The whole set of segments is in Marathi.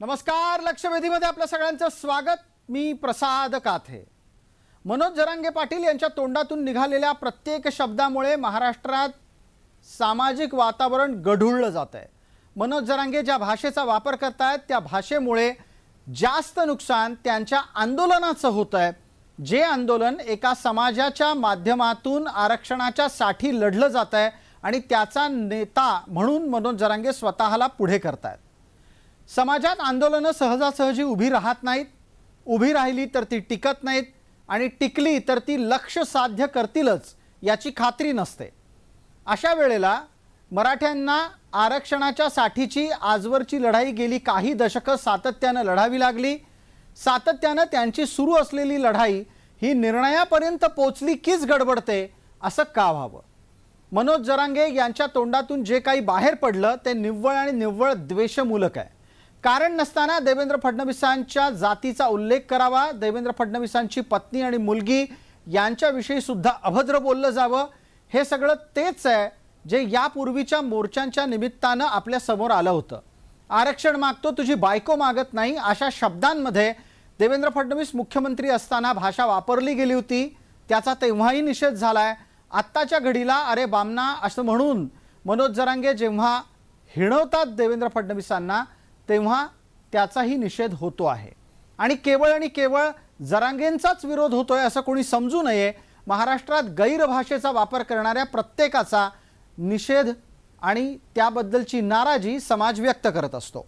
नमस्कार. लक्षवेधीमध्ये आपल्या सगळ्यांचं स्वागत. मी प्रसाद काथे. मनोज जरांगे पाटील यांच्या तोंडातून निघालेल्या प्रत्येक शब्दामुळे महाराष्ट्रात सामाजिक वातावरण गढूळलं जात आहे. मनोज जरांगे ज्या भाषेचा वापर करतायत त्या भाषेमुळे जास्त नुकसान त्यांच्या आंदोलनाचं होत आहे. जे आंदोलन एका समाजाच्या माध्यमातून आरक्षणाच्या साठी लढलं जात आहे आणि त्याचा नेता म्हणून मनोज जरांगे स्वतःला पुढे करतायत. समाजात आंदोलनं सहजासहजी उभी राहत नाहीत. उभी राहिली तर ती टिकत नाहीत आणि टिकली तर ती लक्ष्य साध्य करतीलच याची खात्री नसते. अशा वेळेला मराठ्यांना आरक्षणाच्या साठीची आजवरची लढाई गेली काही दशकं सातत्यानं लढावी लागली. सातत्यानं त्यांची सुरू असलेली लढाई ही निर्णयापर्यंत पोचली कीच गडबडते असं का व्हावं? मनोज जरांगे यांच्या तोंडातून जे काही बाहेर पडलं ते निव्वळ आणि निव्वळ द्वेषमूलक आहे. कारण नसताना देवेंद्र फडणवीसांच्या जातीचा उल्लेख करावा, देवेंद्र फडणवीसांची पत्नी आणि मुलगी यांच्याविषयी सुद्धा अभद्र बोललं जावं, हे सगळं तेच आहे जे यापूर्वीच्या मोर्चांच्या निमित्तानं आपल्या समोर आलं होतं. आरक्षण मागतो तुझी बायको मागत नाही अशा शब्दांमध्ये देवेंद्र फडणवीस मुख्यमंत्री असताना भाषा वापरली गेली होती. त्याचा तेव्हाही निषेध झालाय. आत्ताच्या घडीला अरे बामना असं म्हणून मनोज जरांगे जेव्हा हिणवतात देवेंद्र फडणवीसांना तेव्हा त्याचाही निषेध होतो आहे. आणि केवळ जरांगेंचाच विरोध होतोय असं कोणी समजू नये. महाराष्ट्रात गैरभाषेचा वापर करणाऱ्या प्रत्येकाचा निषेध आणि त्याबद्दलची नाराजी समाज व्यक्त करत असतो.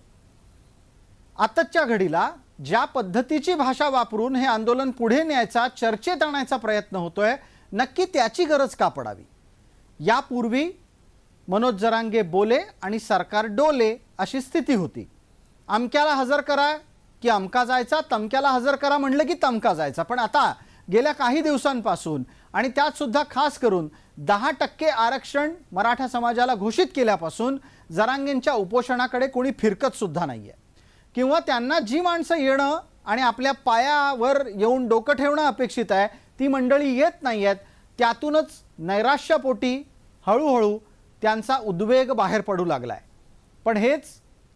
आताच्या घडीला ज्या पद्धतीची भाषा वापरून हे आंदोलन पुढे न्यायचा, चर्चेत आणायचा प्रयत्न होतोय, नक्की त्याची गरज का पडावी? यापूर्वी मनोज जरांगे बोले आणि सरकार डोले अशी स्थिती होती. अमक्याला हजर करा की अमका जायचा, तमक्याला हजर करा म्हणलं की तमका जायचा. पण आता गेल्या काही दिवसांपासून आणि त्यात सुद्धा खास करून 10% आरक्षण मराठा समाजाला घोषित केल्यापासून जरांगेंच्या उपोषणाकडे कोणी फिरकत सुद्धा नाहीये. किंवा त्यांना जी माणसं येणं आणि आपल्या पायावर येऊन डोकं ठेवणं अपेक्षित आहे ती मंडळी येत नाहीयेत. त्यातूनच नैराश्यपोटी हळूहळू त्यांचा उद्वेग बाहेर पडू लागलाय. पण हेच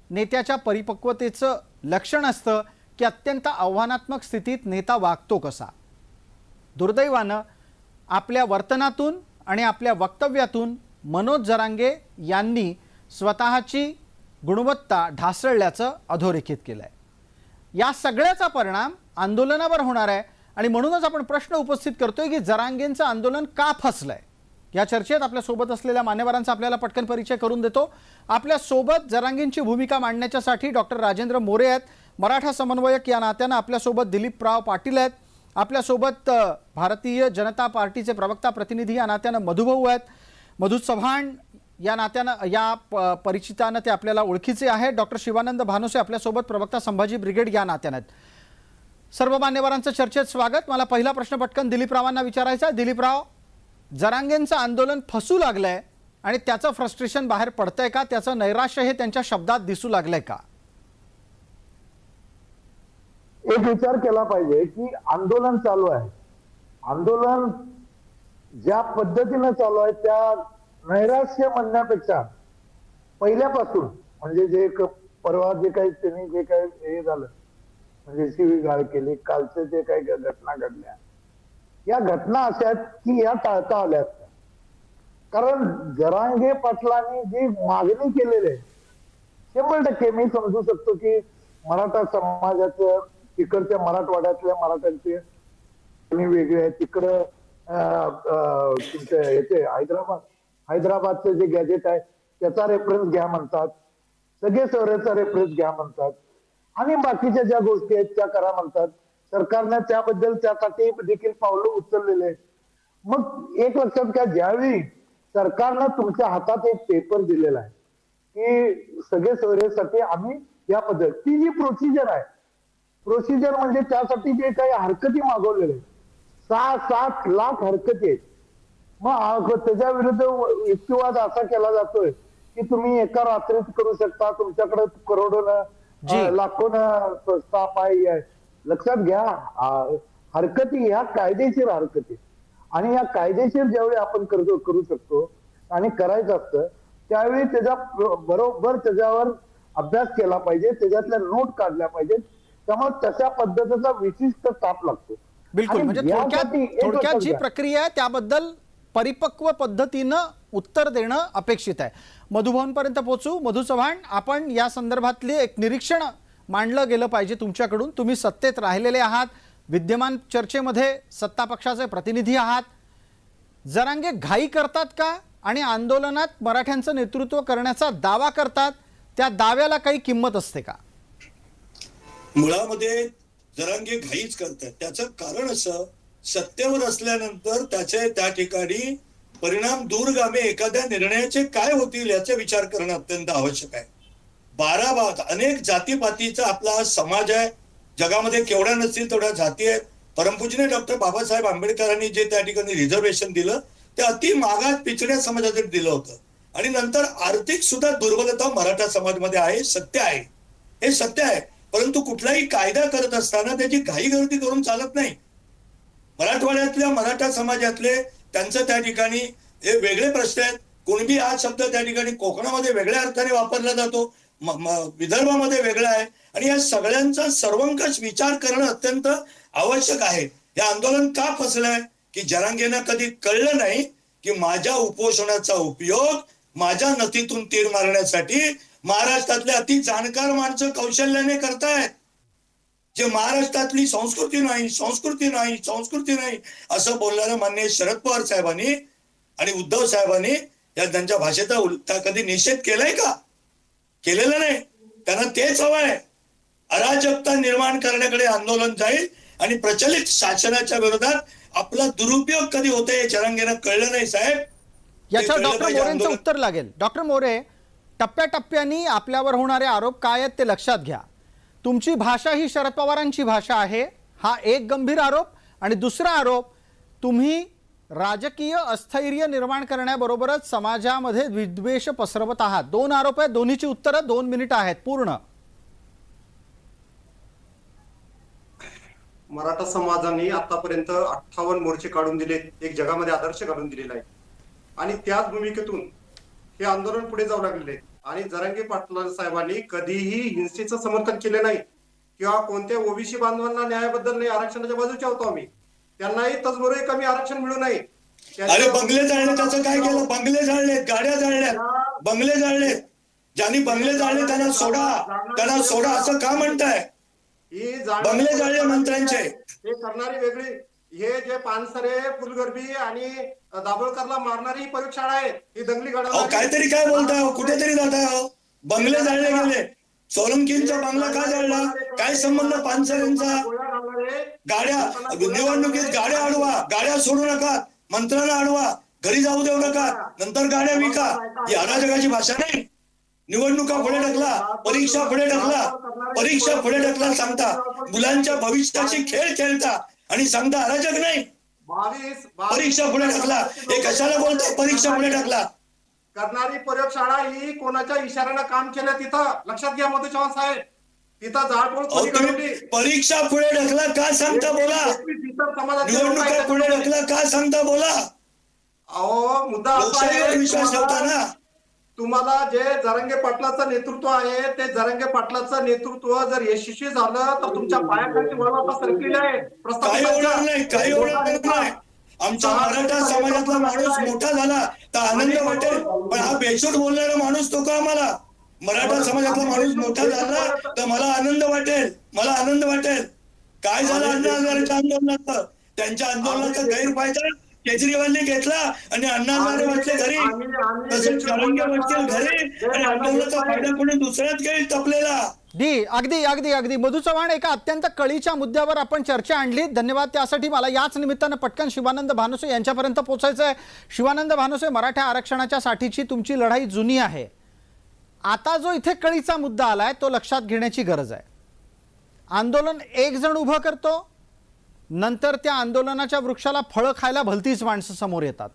नेत्याच्या परिपक्वतेचं लक्षण असतं की अत्यंत आव्हानात्मक स्थितीत नेता वागतो कसा. दुर्दैवानं आपल्या वर्तनातून आणि आपल्या वक्तव्यातून मनोज जरांगे यांनी स्वतःची गुणवत्ता ढासळल्याचं अधोरेखित केलंय. या सगळ्याचा परिणाम आंदोलनावर होणार आहे आणि म्हणूनच आपण प्रश्न उपस्थित करतोय की जरांगेंचं आंदोलन का फसलंय. या चर्चेत आपल्या सोबत असलेल्या मान्यवरांचा आपल्याला पटकन परिचय करून देतो. आपल्या सोबत जरांगेंची भूमिका मांडण्यासाठी डॉक्टर राजेंद्र मोरे आहेत. मराठा समन्वयक या नात्यानं आपल्यासोबत दिलीपराव पाटील आहेत. आपल्यासोबत भारतीय जनता पार्टीचे प्रवक्ता प्रतिनिधी या नात्यानं मधुभाऊ आहेत. मधु चव्हाण या नात्यानं या परिचितानं ते आपल्याला ओळखीचे आहेत. डॉक्टर शिवानंद भानुसे आपल्यासोबत प्रवक्ता संभाजी ब्रिगेड या नात्यानं आहेत. सर्व मान्यवरांचं चर्चेत स्वागत. मला पहिला प्रश्न पटकन दिलीपरावांना विचारायचा आहे. दिलीपराव, जरांगेंचं आंदोलन फसू लागलंय आणि त्याचं फ्रस्ट्रेशन बाहेर पडतंय का? त्याचं नैराश्य हे त्यांच्या शब्दात दिसू लागलंय का? एक विचार केला पाहिजे की आंदोलन चालू आहे. आंदोलन ज्या पद्धतीने चालू आहे त्या नैराश्य म्हणण्यापेक्षा पहिल्यापासून म्हणजे जे परवा जे काही त्यांनी जे काही हे झालं म्हणजे शिवीगाळ केली, कालचे जे काही घटना घडल्या, या घटना अशा आहेत की या टाळता आल्या असत्या. कारण जरांगे पाटलांनी जी मागणी केलेली आहे 100% मी समजू शकतो की मराठा समाजाच्या तिकडच्या मराठवाड्यातल्या मराठ्यांचे वेगळे आहे. तिकडं तुमच्या याचे हैदराबादचं जे गॅजेट आहे त्याचा रेफरन्स घ्या म्हणतात, सगळे शहराचा रेफरन्स घ्या म्हणतात आणि बाकीच्या ज्या गोष्टी आहेत त्या करा म्हणतात. सरकारने त्याबद्दल त्यासाठी देखील पावलं उचललेले आहेत. मग एक लक्षात घ्या, ज्यावेळी सरकारनं तुमच्या हातात एक पेपर दिलेला आहे की सगळे शहरासाठी आम्ही या पद्धत ती जी प्रोसिजर आहे, प्रोसिजर म्हणजे त्यासाठी जे काही हरकती मागवलेले 6-7 लाख हरकती आहेत. मग त्याच्या विरुद्ध युक्तिवाद असा केला जातोय की तुम्ही एका रात्रीत करू शकता, तुमच्याकडे करोडोनं लाखोनं प्रस्ताव आहे. लक्षात घ्या, हरकती ह्या कायदेशीर हरकती आणि या कायदेशीर ज्यावेळी आपण करू शकतो आणि करायचं असतं त्यावेळी त्याच्या बरोबर त्याच्यावर अभ्यास केला पाहिजे, त्याच्यातल्या नोट काढल्या पाहिजेत. त्यामुळे तशा पद्धतीचा विशिष्ट ताप लागतो. बिलकुल. आणि म्हणजे यासाठी एक थोडक्यात लक्षात जी घ्या. प्रक्रिया आहे त्याबद्दल परिपक्व पद्धतीनं उत्तर देणं अपेक्षित आहे. मधुभवनपर्यंत पोहोचू. मधु चव्हाण, आपण या संदर्भातले एक निरीक्षण मांडलं गेलं पाहिजे तुमच्याकडून. तुम्ही सत्तेत राहिलेले आहात, विद्यमान चर्चेमध्ये सत्ता पक्षाचे प्रतिनिधी आहात. जरांगे घाई करतात का आणि आंदोलनात मराठ्यांचं नेतृत्व करण्याचा दावा करतात? त्या दाव्याला काही किंमत असते का? मुळामध्ये जरांगे घाईच करतात. त्याचं कारण असं, सत्तेवर असल्यानंतर त्याचे त्या ठिकाणी परिणाम दूरगामी एखाद्या निर्णयाचे काय होतील याचा विचार करणं अत्यंत आवश्यक आहे. 12 भाग, अनेक जातीपातीचा आपला समाज आहे. जगामध्ये केवढ्या नसतील तेवढ्या जाती आहेत. परमपूजनीय डॉक्टर बाबासाहेब आंबेडकरांनी जे त्या ठिकाणी रिझर्वेशन दिलं ते अति मागास पिछड्या समाजासाठी दिलं होतं. आणि नंतर आर्थिक सुद्धा दुर्बलता मराठा समाजामध्ये आहे, सत्य आहे, हे सत्य आहे. परंतु कुठलाही कायदा करत असताना त्याची घाईगर्दी करून चालत नाही. मराठवाड्यातल्या मराठा समाजातले त्यांचं त्या ठिकाणी हे वेगळे प्रश्न आहेत. कुणबी हा शब्द त्या ठिकाणी कोकणामध्ये वेगळ्या अर्थाने वापरला जातो, विदर्भामध्ये वेगळा आहे. आणि या सगळ्यांचा सर्वंकष विचार करणं अत्यंत आवश्यक आहे. हे आंदोलन का फसलंय की जरांगेंना कधी कळलं नाही की माझ्या उपोषणाचा उपयोग माझ्या नथीतून तीर मारण्यासाठी महाराष्ट्रातले अति जाणकार माणसं कौशल्याने करतायत. जे महाराष्ट्रातली संस्कृती नाही असं बोलणाऱ्या माननीय शरद पवार साहेबांनी आणि उद्धव साहेबांनी या त्यांच्या भाषेचा कधी निषेध केलाय का? केलेला नाही. त्यांना तेच हवंय. अराजकता निर्माण करण्याकडे आंदोलन जाईल आणि प्रचलित शासनाच्या विरोधात आपला दुरुपयोग कधी होतोय हे जरांगेंना कळलं नाही साहेब. याच्यावर डॉक्टर मोरेंचं उत्तर लागेल. डॉक्टर मोरे, टप्प्याटप्प्याने आपल्यावर होणारे आरोप काय आहेत ते लक्षात घ्या. तुमची भाषा ही शरद पवारांची भाषा आहे, हा एक गंभीर आरोप. आणि दुसरा आरोप, तुम्ही राजकीय अस्थैर्य निर्माण करण्याबरोबरच समाजामध्ये विद्वेष पसरवत आहात. 2 आरोप आहेत, दोन्हीची उत्तरं 2 मिनिटं आहेत पूर्ण. मराठा समाजाने आतापर्यंत 58 मोर्चे काढून दिले, एक जगामध्ये आदर्श काढून दिलेला आहे. आणि त्याच भूमिकेतून हे आंदोलन पुढे जाऊ लागलेले. आणि जरांगे पाटील साहेबांनी कधीही हिंसेचं समर्थन केले नाही किंवा कोणत्या ओबीसी बांधवांना न्यायाबद्दल नाही, आरक्षणाच्या बाजूचे होतो आम्ही. त्यांनाही तसबरोबर कमी आरक्षण मिळू नये. अरे बंगले जाळले, त्याचं काय केलं? बंगले जाळलेत, गाड्या जाळल्यात, बंगले जाळलेत. ज्यांनी बंगले जाळले त्यांना सोडा असं का म्हणताय? बंगले जाळले मंत्र्यांचे. हे करणारी वेगळी, हे जे पानसरे, फुलगर्भी आणि दाभोळकरला मारणारी प्रयोगशाळा आहे, ही दंगली घडवणारी. काहीतरी काय बोलताय? कुठेतरी जाताय? बंगले जाळले गेले. सोलंकींचा बंगला का जाळला? काय संबंध पानसरेंचा? गाड्या, निवडणुकीत गाड्या अडवा, गाड्या सोडू नका, मंत्र्यांना अडवा, घरी जाऊ देऊ नका, नंतर गाड्या विका. ही अराजकाची भाषा नाही. निवडणुका पुढे ढकला, परीक्षा पुढे ढकला सांगता. मुलांच्या भविष्याची खेळ खेळता आणि सांगता अराजक नाही. परीक्षा पुढे ढकला. हे कशाला बोलतो परीक्षा पुढे ढकला? करणारी प्रयोगशाळा ही कोणाच्या इशाऱ्यानं काम केलं तिथं लक्षात घ्या मधु चव्हाण साहेब. तिथं जाळपोळ परीक्षा पुढे ढकला का सांगता बोला. निवडणुका पुढे ढकला का सांगता बोला. अहो मुद्दा लोकशाहीवर विश्वास ठेवता ना. तुम्हाला जे जरांगे पाटलाचं नेतृत्व आहे ते जरांगे पाटलाचं नेतृत्व जर यशस्वी झालं तर तुमच्या पायाखाली वळवटा सरकलेला आहे. काही होणार नाही. आमचा मराठा समाजातला माणूस मोठा झाला तर आनंद वाटेल, पण हा बेशूट बोलणारा माणूस तो का आम्हाला? मराठा समाजातला माणूस मोठा झाला तर मला आनंद वाटेल. काय झालं अण्णा हजारेच्या आंदोलनाचं? त्यांच्या आंदोलनाचा गैरफायदा केजरीवालने घेतला आणि अण्णा हजारे वाटले घरी, तसेच जरांगे वाटतील घरी आणि आंदोलनाचा फायदा कोणी दुसऱ्याच घेईल तपलेला. अगदी मधु चव्हाण, एका अत्यंत कळीच्या मुद्द्यावर आपण चर्चा आणली. धन्यवाद त्यासाठी. मला याच निमित्तानं पटकन शिवानंद भानुसे यांच्यापर्यंत पोहोचायचं आहे. शिवानंद भानुसे, मराठा आरक्षणाच्या साठीची तुमची लढाई जुनी आहे. आता जो इथे कळीचा मुद्दा आलाय तो लक्षात घेण्याची गरज आहे. आंदोलन एक जण उभं करतो, नंतर त्या आंदोलनाच्या वृक्षाला फळं खायला भलतीच माणसं समोर येतात.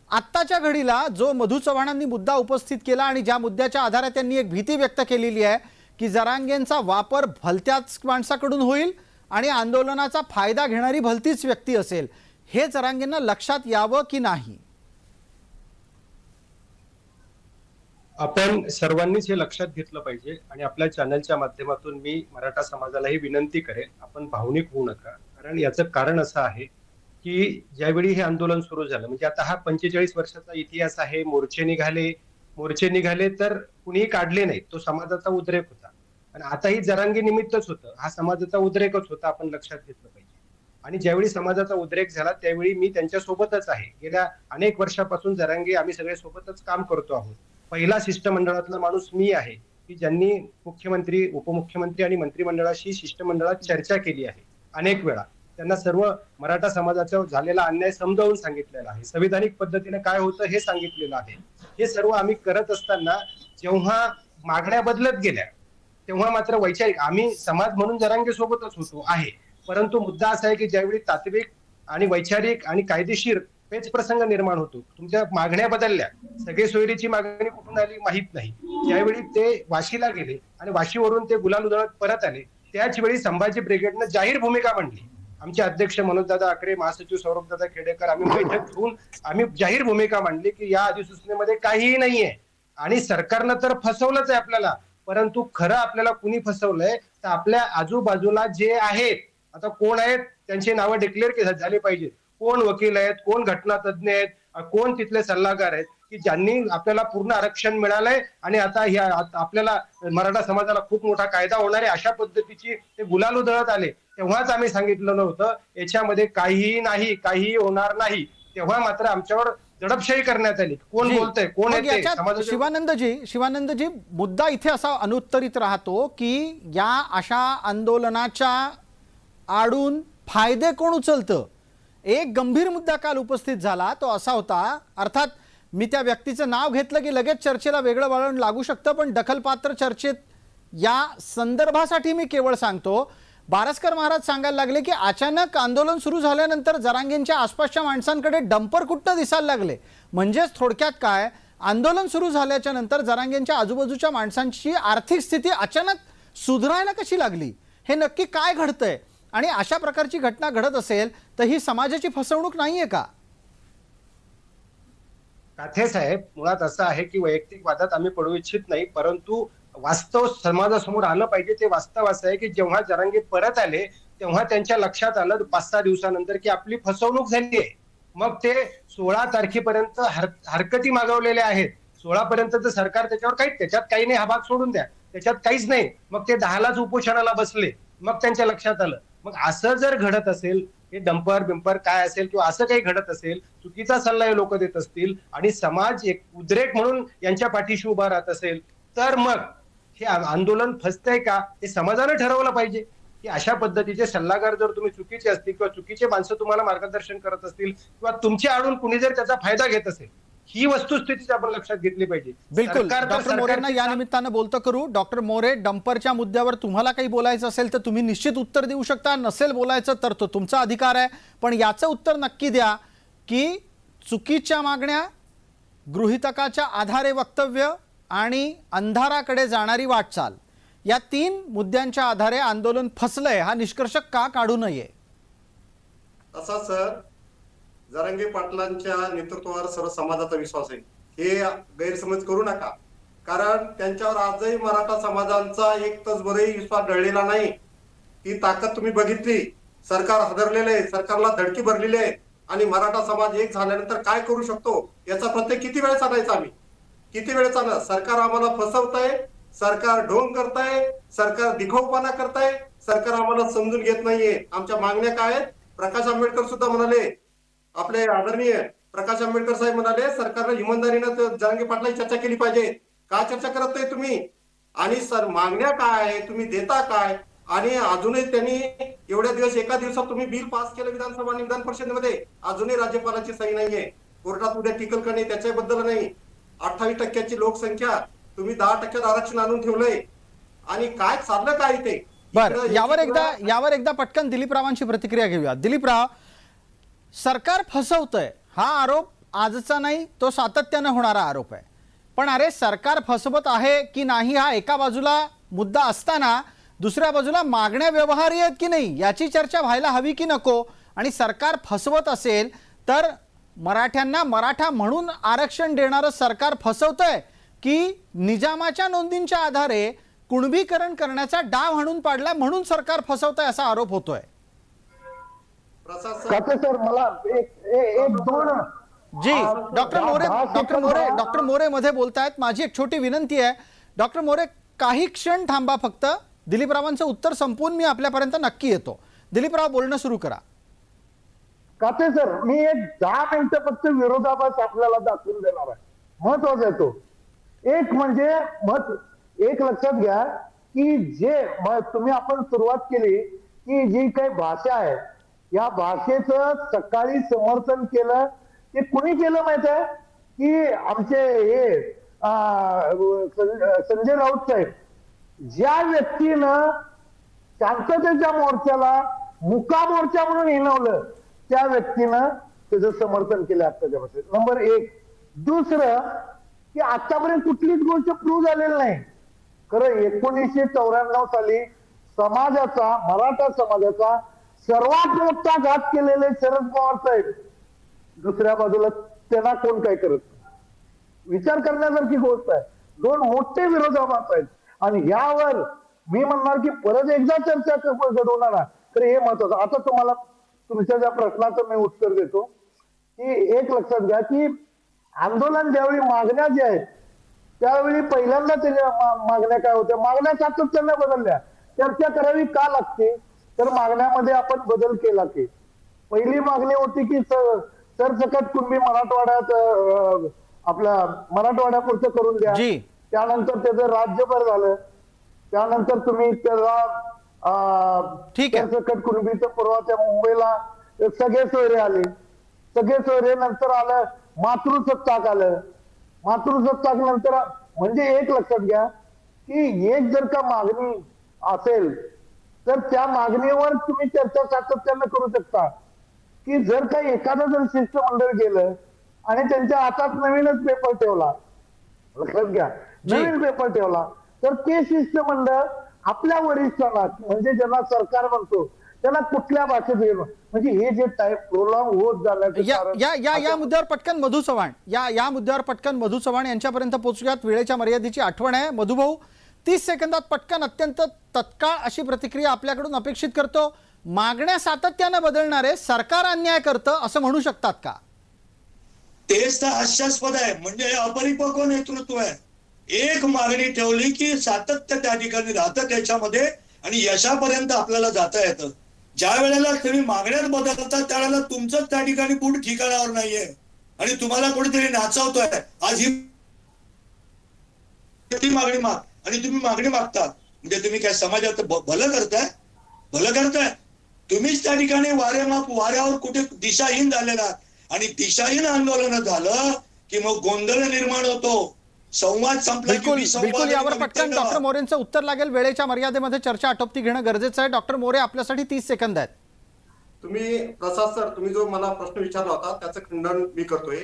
आत्ताच्या घडीला जो मधु चव्हाणांनी मुद्दा उपस्थित केला आणि ज्या मुद्द्याच्या आधारे त्यांनी एक भीती व्यक्त केलेली आहे की जरांगेंचा वापर भलत्याच माणसाकडून होईल आणि आंदोलनाचा फायदा घेणारी भलतीच व्यक्ती असेल, हे जरांगेंना लक्षात यावं की नाही? आपण सर्वांनीच हे लक्षात घेतलं पाहिजे आणि आपल्या चॅनलच्या माध्यमातून मी मराठा समाजालाही विनंती करेन, आपण भावनिक होऊ नका. कारण याचं कारण असं आहे की ज्यावेळी हे आंदोलन सुरू झालं, म्हणजे आता हा 45 वर्षाचा इतिहास आहे. मोर्चे निघाले तर कुणीही काढले नाही, तो समाजाचा उद्रेक होता. आणि आताही जरांगी निमित्तच होतं, हा समाजाचा उद्रेकच होता, आपण लक्षात घेतलं पाहिजे. आणि ज्यावेळी समाजाचा उद्रेक झाला त्यावेळी मी त्यांच्या सोबतच आहे. गेल्या अनेक वर्षापासून जरांगे आम्ही सगळे सोबतच काम करतो आहोत. पहिला शिष्टमंडळातला माणूस मी आहे की ज्यांनी मुख्यमंत्री, उपमुख्यमंत्री आणि मंत्रिमंडळाशी शिष्टमंडळात चर्चा केली आहे अनेक वेळा. त्यांना सर्व मराठा समाजाचा झालेला अन्याय समजावून सांगितलेला आहे, संविधानिक पद्धतीने काय होतं हे सांगितलेलं आहे. हे सर्व आम्ही करत असताना जेव्हा मागण्या बदलत गेल्या तेव्हा मात्र वैचारिक आम्ही समाज म्हणून जरांगे सोबतच होतो आहे. परंतु मुद्दा असा आहे की ज्यावेळी तात्विक आणि वैचारिक आणि कायदेशीर पेच प्रसंग निर्माण होतो, तुमच्या मागण्या बदलल्या. सगळे सोयरीची मागणी कुठून आली माहित नाही. ज्यावेळी ते वाशीला गेले आणि वाशीवरून ते गुलाल उधळत परत आले, त्याच वेळी संभाजी ब्रिगेडनं जाहीर भूमिका मांडली. आमचे अध्यक्ष मनोजदादा आकरे, महासचिव सौरभदादा खेडेकर, आम्ही बैठक घेऊन आम्ही जाहीर भूमिका मांडली की या अधिसूचनेमध्ये काहीही नाहीये आणि सरकारनं तर फसवलंच आहे आपल्याला. परंतु खरं आपल्याला कुणी फसवलंय तर आपल्या आजूबाजूला जे आहेत, आता कोण आहेत त्यांची नावं डिक्लेअर झाली पाहिजेत. कोण वकील आहेत, कोण घटना तज्ञ आहेत, कोण तिथले सल्लागार आहेत की ज्यांनी आपल्याला पूर्ण आरक्षण मिळालंय आणि आता आपल्याला मराठा समाजाला खूप मोठा कायदा होणार आहे अशा पद्धतीची ते गुलाल उधळत आले. तेव्हाच आम्ही सांगितलं नव्हतं याच्यामध्ये काहीही नाही, काहीही होणार नाही. तेव्हा मात्र आमच्यावर दडपशाही करण्यात आली. कोण बोलतंय, कोण येते. शिवानंदजी, मुद्दा इथे असा अनुत्तरित राहतो की या अशा आंदोलनाच्या आडून फायदे कोण उचलतं. एक गंभीर मुद्दा काल उपस्थित झाला, तो असा होता, अर्थात मी त्या व्यक्तीचं नाव घेतलं की लगेच चर्चेला वेगळं वळण लागू शकतं, पण दखलपात्र चर्चेत या संदर्भासाठी मी केवळ सांगतो. बारस्कर महाराज सांगायला लागले की अचानक आंदोलन सुरू झाल्यानंतर जरांगेंच्या आसपासच्या माणसांकडे डंपर कुठनं दिसायला लागले. म्हणजेच थोडक्यात काय, आंदोलन सुरू झाल्याच्या नंतर जरांगेंच्या आजूबाजूच्या माणसांची आर्थिक स्थिती अचानक सुधारायला कशी लागली, हे नक्की काय घडतंय. आणि अशा प्रकारची घटना घडत असेल तर ही समाजाची फसवणूक नाहीये का? काथे साहेब, मुळात असं आहे की वैयक्तिक वादात आम्ही पडू इच्छित नाही, परंतु वास्तव समाजासमोर आलं पाहिजे. ते वास्तव असं आहे की जेव्हा जरांगे परत आले तेव्हा त्यांच्या लक्षात आलं 5-6 दिवसानंतर की आपली फसवणूक झाली आहे. मग ते 16 तारखेपर्यंत हरकती मागवलेल्या आहेत. 16 पर्यंत तर सरकार त्याच्यात काही नाही, हा भाग सोडून द्या, त्याच्यात काहीच नाही. मग ते 10लाच उपोषणाला बसले. मग त्यांच्या लक्षात आलं. मग असं जर घडत असेल, हे डंपर बिंपर काय असेल किंवा असं काही घडत असेल, चुकीचा सल्ला हे लोक देत असतील आणि समाज एक उद्रेक म्हणून यांच्या पाठीशी उभा राहत असेल, तर मग हे आंदोलन फसतंय का हे समाजाने ठरवलं पाहिजे. की अशा पद्धतीचे सल्लागार जर तुम्ही चुकीचे असतील किंवा चुकीचे माणसं तुम्हाला मार्गदर्शन करत असतील किंवा तुमच्या आडून कुणी जर त्याचा फायदा घेत असेल, ही वस्तुस्थिती आपण लक्षात घेतली पाहिजे. बिलकुल. डॉक्टर मोरेंना या निमित्तानं बोलतं करू. डॉक्टर मोरे, डंपरच्या मुद्द्यावर तुम्हाला काही बोलायचं असेल तर तुम्ही निश्चित उत्तर देऊ शकता, नसेल बोलायचं तर तो तुमचा अधिकार आहे. पण याचं उत्तर नक्की द्या की चुकीच्या मागण्या, गृहीतकाच्या आधारे वक्तव्य आणि अंधाराकडे जाणारी वाटचाल, या 3 मुद्द्यांच्या आधारे आंदोलन फसलंय हा निष्कर्ष का काढू नये? असा सर, जरांगे पाटलांच्या नेतृत्वावर सर्व समाजाचा विश्वास आहे, हे गैरसमज करू नका. कारण त्यांच्यावर आजही मराठा समाजांचा एक तसभरही विश्वास ढळलेला नाही. ही ताकद तुम्ही बघितली. सरकार हादरलेलं आहे, सरकारला धडकी भरलेली आहे आणि मराठा समाज एक झाल्यानंतर काय करू शकतो याचा प्रत्येक किती वेळ सांगायचा आम्ही, किती वेळ सांगणार. सरकार आम्हाला फसवतंय, सरकार ढोंग करताय, सरकार दिखाऊपणा करताय, सरकार आम्हाला समजून घेत नाहीये. आमच्या मागण्या काय आहेत? प्रकाश आंबेडकर सुद्धा म्हणाले, आपले आदरणीय प्रकाश आंबेडकर साहेब म्हणाले, सरकारने इमानदारीनं जरांगे पाटलांची चर्चा केली पाहिजे. का चर्चा करत नाही तुम्ही? आणि सर मागण्या काय आहे, तुम्ही देता काय? आणि अजूनही त्यांनी एवढ्या दिवस एका दिवसात तुम्ही बिल पास केलं विधानसभा आणि विधान परिषदेमध्ये, अजूनही राज्यपालाची सही नाहीये. कोर्टात उद्या टिकल का नाही त्याच्याबद्दल नाही. 28% लोकसंख्या, तुम्ही 10% आरक्षण आणून ठेवलंय आणि काय चाललं काय ते. बरं, यावर एकदा पटकन दिलीपरावांची प्रतिक्रिया घेऊया. दिलीपराव, सरकार फसवतंय हा आरोप आजचा नाही, तो सातत्याने होणारा आरोप आहे. पण अरे सरकार फसवत आहे की नाही हा एका बाजूला मुद्दा असताना दुसऱ्या बाजूला मागण्या व्यवहार्य आहेत की नाही याची चर्चा व्हायला हवी की नको. आणि सरकार फसवत असेल तर मराठ्यांना मराठा म्हणून आरक्षण देणारं सरकार फसवतंय की निजामाच्या नोंदींच्या आधारे कुणबीकरण करण्याचा डाव हाणून पाडला म्हणून सरकार फसवतंय असा आरोप होतोय. प्रसाद सर, खाते सर मला एक दोन जी डॉक्टर मोरे मध्ये बोलतायत. माझी एक छोटी विनंती आहे डॉक्टर मोरे, काही क्षण थांबा फक्त. दिलीपरावांचं उत्तर संपवून मी आपल्यापर्यंत नक्की येतो. दिलीपराव बोलणं सुरू करा. खाते सर मी एक 10 मिनिटं फक्त विरोधाभास आपल्याला दाखवून देणार आहे. महत्वाचा आहे तो. एक म्हणजे एक लक्षात घ्या की तुम्ही आपण सुरुवात केली की जी काही भाषा आहे या भाषेचं सकाळी समर्थन केलं ते कुणी केलं माहित आहे की आमचे हे संजय राऊत साहेब. ज्या व्यक्तीनं शांततेच्या मोर्चाला मुका मोर्चा म्हणून हिणवलं त्या व्यक्तीनं त्याचं समर्थन केलं आत्ताच्या भाषेत. नंबर 1. दुसरं की आतापर्यंत कुठलीच गोष्ट प्रूव्ह झालेली नाही. खरं 1994 साली मराठा समाजाचा सर्वात मोठा घात केलेले शरद पवार साहेब दुसऱ्या बाजूला त्यांना कोण काय करत नाही. विचार करण्यासारखी गोष्ट आहे. 2 मोठे विरोधाभास आहेत आणि यावर मी म्हणणार की परत एकदा चर्चा घडवणार तर हे महत्वाचं. आता तुम्हाला तुमच्या ज्या प्रश्नाचं मी उत्तर देतो की एक लक्षात घ्या की आंदोलन ज्यावेळी मागण्या ज्या आहेत त्यावेळी पहिल्यांदा त्याच्या मागण्या काय होत्या, मागण्या सातत्याने बदलल्या. चर्चा करावी का लागते तर मागण्यामध्ये आपण बदल केला की पहिली मागणी होती की सरसकट कुणबी मराठवाड्यात आपल्या मराठवाड्यापुरतं करून द्या. त्यानंतर त्याचं राज्यभर झालं. त्यानंतर तुम्ही त्याला सरसकट कुणबीचं पुरवा त्या मुंबईला सगळे सोयरे आले. सगळे सोयरे नंतर आलं मातृसत्ताक आलं. मातृसत्ताक नंतर म्हणजे एक लक्षात घ्या की एक जर का मागणी असेल तर त्या मागणीवर तुम्ही चर्चा सातत्यानं करू शकता की जर का एखादं जर शिष्टमंडळ गेलं आणि त्यांच्या हातात नवीनच पेपर ठेवला, लक्षात घ्या नवीन पेपर ठेवला तर ते शिष्टमंडळ आपल्या वरिष्ठांना म्हणजे ज्यांना सरकार म्हणतो त्यांना कुठल्या भाषेत घेणं म्हणजे हे जे टाईप प्रोलॉंग होत झालं. या मुद्द्यावर पटकन मधु चव्हाण या मुद्द्यावर पटकन मधु चव्हाण यांच्यापर्यंत पोहोचूयात. वेळेच्या मर्यादेची आठवण आहे. मधुभाऊ 30 सेकंदात पटकन अत्यंत तत्काळ अशी प्रतिक्रिया आपल्याकडून अपेक्षित करतो. मागण्या सातत्यानं बदलणारे सरकार अन्याय करतं असं म्हणू शकतात का? तेच तर हास्यास्पद आहे. म्हणजे अपरिपक्व नेतृत्व आहे. एक मागणी ठेवली की सातत्य त्या ठिकाणी राहतं त्याच्यामध्ये आणि यशापर्यंत आपल्याला जाता येतं. ज्या वेळेला तुम्ही मागण्यात बदलता त्यावेळेला तुमचंच त्या ठिकाणी बूट ठिकाणावर नाहीये आणि तुम्हाला कोणीतरी नाचवतोय. आज ही मागणी माग आणि तुम्ही मागणी मागता म्हणजे तुम्ही काय समाजात भलं करताय. तुम्हीच त्या ठिकाणी वाऱ्यावर कुठे दिशाहीन झालेला आणि दिशाहीन आंदोलन झालं की मग गोंधळ निर्माण होतो. संवाद संपला. बिलकुल यावर पटकन डॉक्टर मोरेंचं उत्तर लागेल. वेळेच्या मर्यादेमध्ये चर्चा आटोपती घेणं गरजेचं आहे. डॉक्टर मोरे आपल्यासाठी 30 सेकंद आहेत. तुम्ही प्रसाद सर तुम्ही जो मला प्रश्न विचारला होता त्याचं खंडन मी करतोय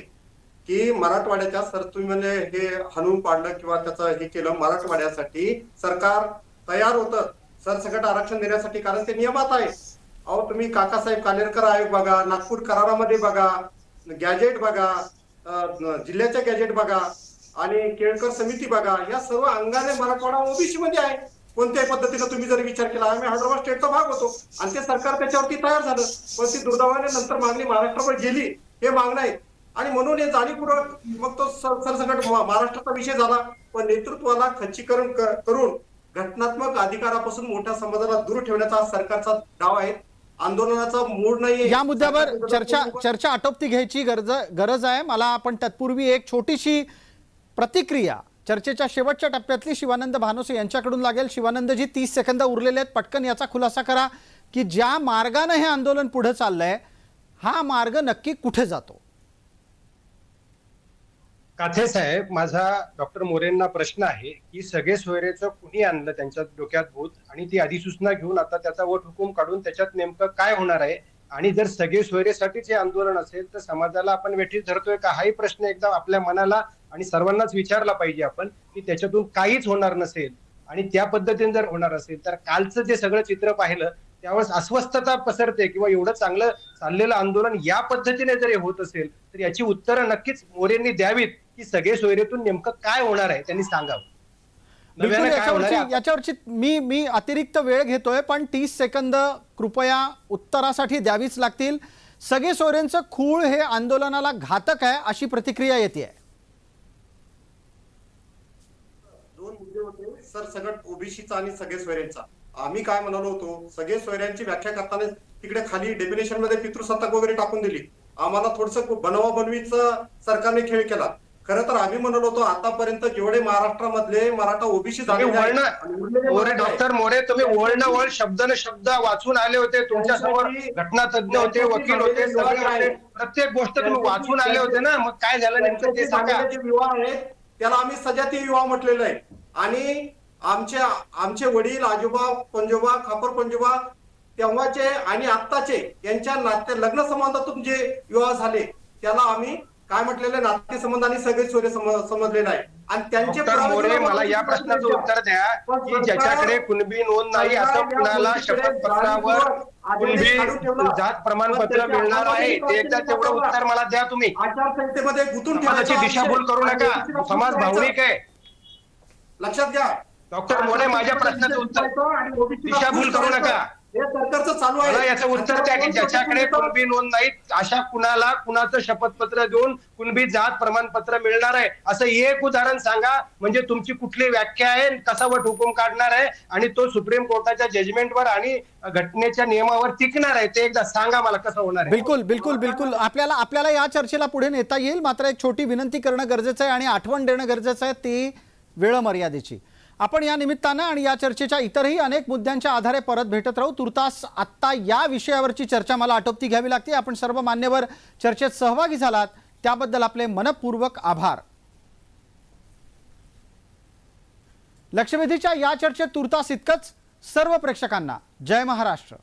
की मराठवाड्याच्या तुम्ही म्हणजे हे हाणून पाडलं किंवा त्याचं हे केलं. मराठवाड्यासाठी सरकार तयार होतं सरसकट आरक्षण देण्यासाठी कारण ते नियमात आहे. अहो तुम्ही काकासाहेब कालेरकर आयोग बघा, नागपूर करारामध्ये बघा, गॅजेट बघा, जिल्ह्याच्या गॅजेट बघा आणि केळकर समिती बघा, या सर्व अंगाने मराठवाडा ओबीसी मध्ये आहे. कोणत्याही पद्धतीनं तुम्ही जर विचार केला आम्ही हैदराबाद स्टेटचा भाग होतो आणि ते सरकार त्याच्यावरती तयार झालं पण ती दुर्दैवाने नंतर मागणी महाराष्ट्रावर गेली. हे मागणं आहे आणि म्हणून हे जाणीवपूर्वक मग तो सरसकट महाराष्ट्राचा विषय झाला. पण नेतृत्वाला खच्चीकरण करून घटनात्मक अधिकारापासून मोठ्या समाजाला दूर ठेवण्याचा सरकारचा डाव आहे. आंदोलनाचा मूड नाही. या मुद्द्यावर चर्चा आटोपती घ्यायची गरज आहे. मला आपण तत्पूर्वी एक छोटीशी प्रतिक्रिया चर्चेच्या शेवटच्या टप्प्यातली शिवानंद भानोसे यांच्याकडून लागेल. शिवानंदजी 30 सेकंद उरलेले आहेत. पटकन याचा खुलासा करा की ज्या मार्गाने हे आंदोलन पुढे चाललंय हा मार्ग नक्की कुठे जातो? काथे साहेब माझा डॉक्टर मोरेंना प्रश्न आहे की सगळे सोयरेचं कुणी आणलं त्यांच्या डोक्यात भूत आणि ती अधिसूचना घेऊन आता त्याचा वट हुकूम काढून त्याच्यात नेमकं काय होणार आहे आणि जर सगळे सोयरेसाठीच हे आंदोलन असेल तर समाजाला आपण वेठीस धरतोय का हाही प्रश्न एकदा आपल्या मनाला आणि सर्वांनाच विचारला पाहिजे आपण की त्याच्यातून काहीच होणार नसेल आणि त्या पद्धतीने जर होणार असेल तर कालचं जे सगळं चित्र पाहिलं त्यावेळेस अस्वस्थता पसरते किंवा एवढं चांगलं चाललेलं आंदोलन या पद्धतीने जरी होत असेल तर याची उत्तरं नक्कीच मोरेंनी द्यावीत की सगळे सोयरेतून नेमकं काय होणार आहे त्यांनी सांगावं. बिलकुल नव्यानं काय होणार आहे याच्यावरची मी अतिरिक्त वेळ घेतोय, पण 30 सेकंद कृपया उत्तरासाठी द्यावीच लागतील. सगळे सोयरेंचं खूळ हे आंदोलनाला घातक आहे अशी प्रतिक्रिया येते. दोन मुद्दे होते सर, सगळं ओबीसीचा आणि सगळे सोयऱ्यांचा. आम्ही काय म्हणालो होतो, सगळे सोयऱ्यांची व्याख्या करताना तिकडे खाली डेफिनेशन मध्ये पितृसत्ताक वगैरे टाकून दिली. आम्हाला थोडस बनवा बनवीचा सरकारने खेळ केला. खरं तर आम्ही म्हणालो होतो आतापर्यंत जेवढे महाराष्ट्रामधले मराठा ओबीसी डॉक्टर मोरे तुम्ही वळण शब्द वाचून आले होते, तुमच्या समोर घटना तज्ञ होते, वकील होते, सगळे होते, प्रत्येक गोष्ट तुम्ही वाचून आले होते ना. मग काय झालं नेमकं ते सांगा. विवाह आहेत त्याला आम्ही सजातीय विवाह म्हटलेलं आहे. आणि आमचे वडील, आजोबा, पंजोबा, खापर पंजोबा तेव्हाचे आणि आत्ताचे यांच्या नाते लग्न संबंधातून जे विवाह झाले त्याला आम्ही काय म्हटलेलं नाते संबंध आणि सगळे सोयरे समजलेलं आहे. आणि त्यांचे मोरे मला या प्रश्नाचं उत्तर द्या की ज्याच्याकडे कुणबी नोंद नाही असं कुणाला शपथपत्रावर कुणबी जात प्रमाणपत्र मिळणार आहे ते एकदा तेवढं उत्तर मला द्या तुम्ही. आचारसंहितेमध्ये गुंतून समाजाची दिशाभूल करू नका, समाज भावनिक आहे, लक्षात घ्या. डॉक्टर मोरे माझ्या प्रश्नाचं उत्तर, दिशाभूल करू नका. हे सरकारचं चालू आहे. मला याचं उत्तर द्या की ज्याच्याकडे कुणबी नोंद नाही अशा कुणाला कुणाचं शपथपत्र देऊन कुणबी जात प्रमाणपत्र मिळणार आहे असं एक उदाहरण सांगा. म्हणजे तुमची कुठली व्याख्या आहे, कसा वट हुकूम काढणार आहे आणि तो सुप्रीम कोर्टाच्या जजमेंटवर आणि घटनेच्या नियमावर टिकणार आहे ते एकदा सांगा मला कसं होणार आहे. बिलकुल बिलकुल बिलकुल आपल्याला या चर्चेला पुढे नेता येईल. मात्र एक छोटी विनंती करणं गरजेचं आहे आणि आठवण देणं गरजेचं आहे ती वेळ मर्यादेची. आपण या निमित्तानं आणि या चर्चेच्या इतरही अनेक मुद्द्यांच्या आधारे परत भेटत राहू. तुर्तास आत्ता या विषयावरची चर्चा मला आटोपती घ्यावी लागते. आपण सर्व मान्यवर चर्चेत सहभागी झालात त्याबद्दल आपले मनपूर्वक आभार. लक्षवेधीच्या या चर्चेत तुर्तास इतकंच. सर्व प्रेक्षकांना जय महाराष्ट्र.